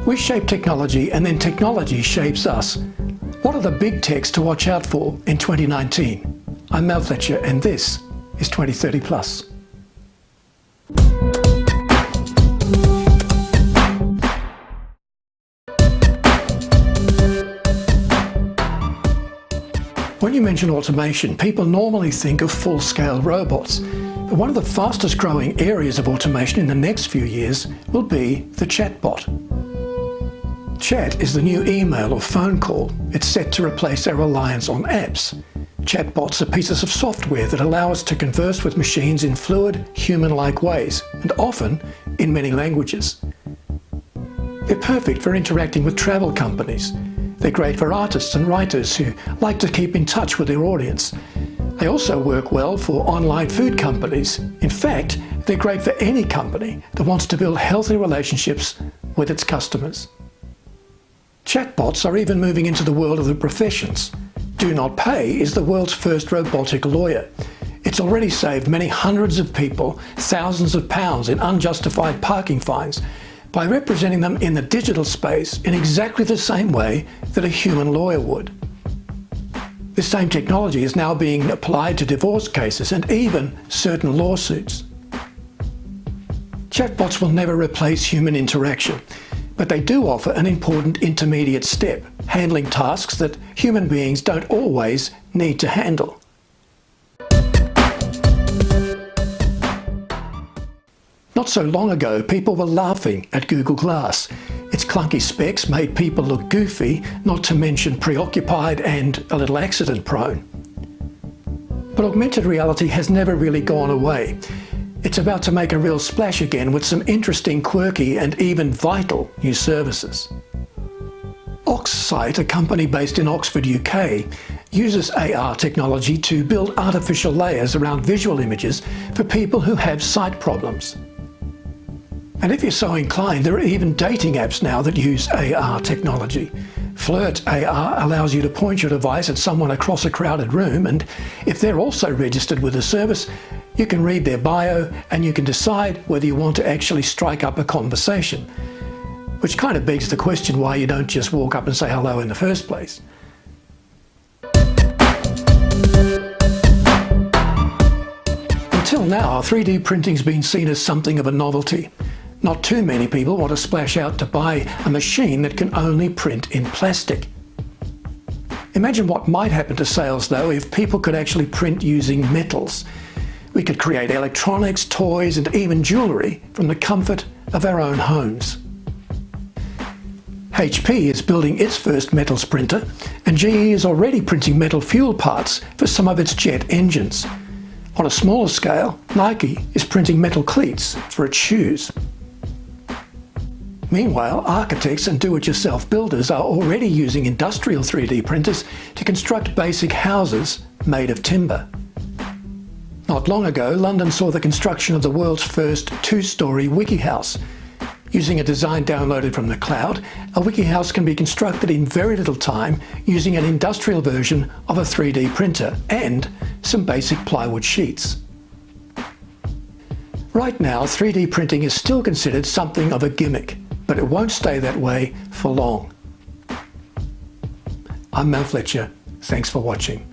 We shape technology and then technology shapes us. What are the big techs to watch out for in 2019? I'm Mal Fletcher and this is 2030 Plus. When you mention automation, people normally think of full-scale robots. But one of the fastest growing areas of automation in the next few years will be the chatbot. Chat is the new email or phone call. It's set to replace our reliance on apps. Chatbots are pieces of software that allow us to converse with machines in fluid, human-like ways, and often in many languages. They're perfect for interacting with travel companies. They're great for artists and writers who like to keep in touch with their audience. They also work well for online food companies. In fact, they're great for any company that wants to build healthy relationships with its customers. Chatbots are even moving into the world of the professions. Do Not Pay is the world's first robotic lawyer. It's already saved many hundreds of people thousands of pounds in unjustified parking fines by representing them in the digital space in exactly the same way that a human lawyer would. This same technology is now being applied to divorce cases and even certain lawsuits. Chatbots will never replace human interaction, but they do offer an important intermediate step, handling tasks that human beings don't always need to handle. Not so long ago, people were laughing at Google Glass. Its clunky specs made people look goofy, not to mention preoccupied and a little accident prone. But augmented reality has never really gone away. It's about to make a real splash again with some interesting, quirky and even vital new services. Oxsight, a company based in Oxford, UK, uses AR technology to build artificial layers around visual images for people who have sight problems. And if you're so inclined, there are even dating apps now that use AR technology. Flirt AR allows you to point your device at someone across a crowded room, and if they're also registered with the service, you can read their bio and you can decide whether you want to actually strike up a conversation. Which kind of begs the question why you don't just walk up and say hello in the first place. Until now, 3D printing's been seen as something of a novelty. Not too many people want to splash out to buy a machine that can only print in plastic. Imagine what might happen to sales though if people could actually print using metals. We could create electronics, toys and even jewellery from the comfort of our own homes. HP is building its first metals printer, and GE is already printing metal fuel parts for some of its jet engines. On a smaller scale, Nike is printing metal cleats for its shoes. Meanwhile, architects and do-it-yourself builders are already using industrial 3D printers to construct basic houses made of timber. Not long ago, London saw the construction of the world's first two-storey wiki house. Using a design downloaded from the cloud, a wiki house can be constructed in very little time using an industrial version of a 3D printer and some basic plywood sheets. Right now, 3D printing is still considered something of a gimmick, but it won't stay that way for long. I'm Mal Fletcher. Thanks for watching.